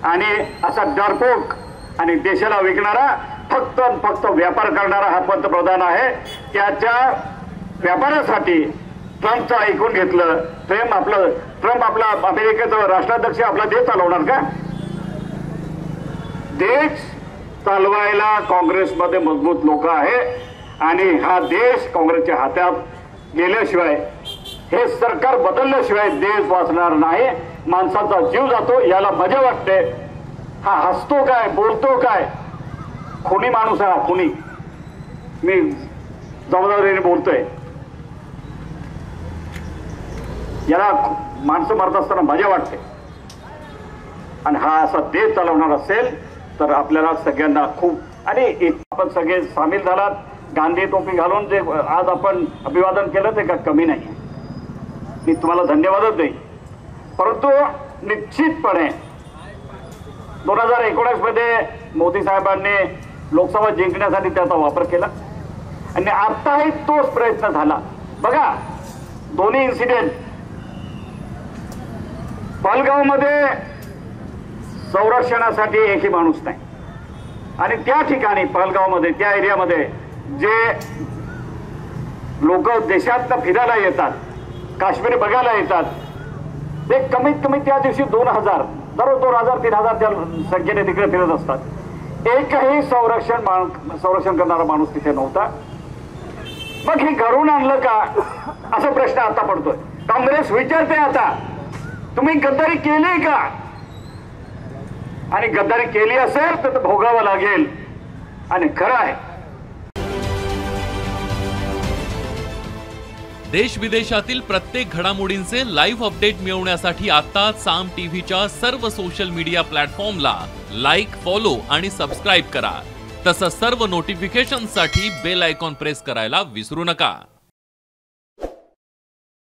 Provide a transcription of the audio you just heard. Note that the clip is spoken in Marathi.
आणि असा डरपोक आणि देशाला विकणारा फक्त व्यापार करणारा हा पंतप्रधान आहे। त्याच्या व्यापारासाठी ट्रम्पचं ऐकून घेतलं। ट्रम्प आपला अमेरिकेचा राष्ट्राध्यक्ष आपला देश चालवणार का? देश चालवायला काँग्रेसमध्ये मजबूत लोक आहे आणि हा देश काँग्रेसच्या हातात गेल्याशिवाय, हे सरकार बदलल्याशिवाय देश वाचणार नाही। माणसाचा जीव जातो, याला मजा वाटते। हा हसतो काय, बोलतो काय? खुनी माणूस आहे हा, खुनी। मी जबाबदारीने बोलतोय। याला माणसं मरत असताना मजा वाटते। आणि हा असा देश चालवणार असेल तर आपल्याला सगळ्यांना खूप, आणि आपण सगळे सामील झालात, गांधी टोपी घालून जे आज आपण अभिवादन केलं ते का कमी नाही। मी तुम्हाला धन्यवादच देईन। परंतु निश्चितपणे 2019 मध्ये मोदी साहेबांनी लोकसभा जिंकण्यासाठी त्याचा वापर केला आणि आताही तोच प्रयत्न झाला। बघा, दोन्ही इन्सिडेंट, पहलगावमध्ये संरक्षणासाठी एकही माणूस नाही आणि त्या ठिकाणी पहलगावमध्ये, त्या एरियामध्ये जे लोक देशात फिरायला येतात, काश्मीर बघायला येतात, ते कमीत कमी त्या दिवशी 2000 दररोज 2000-3000 त्या संख्येने तिकडे फिरत असतात। एकही संरक्षण करणारा माणूस तिथे नव्हता। मग हे घरून आणलं का असा प्रश्न आता पडतोय। काँग्रेस विचारते आता, तुम्ही गद्दारी केली का? आणि गद्दारी केली असेल तर भोगावं लागेल। आणि खरं आहे, देश विदेशातील प्रत्येक घडामोडींचे लाईव्ह अपडेट मिळवण्यासाठी आता साम टीव्हीच्या सर्व सोशल मीडिया प्लॅटफॉर्मला लाईक, फॉलो आणि सबस्क्राईब करा। तसंच सर्व नोटिफिकेशनसाठी बेल आयकॉन प्रेस करायला विसरू नका।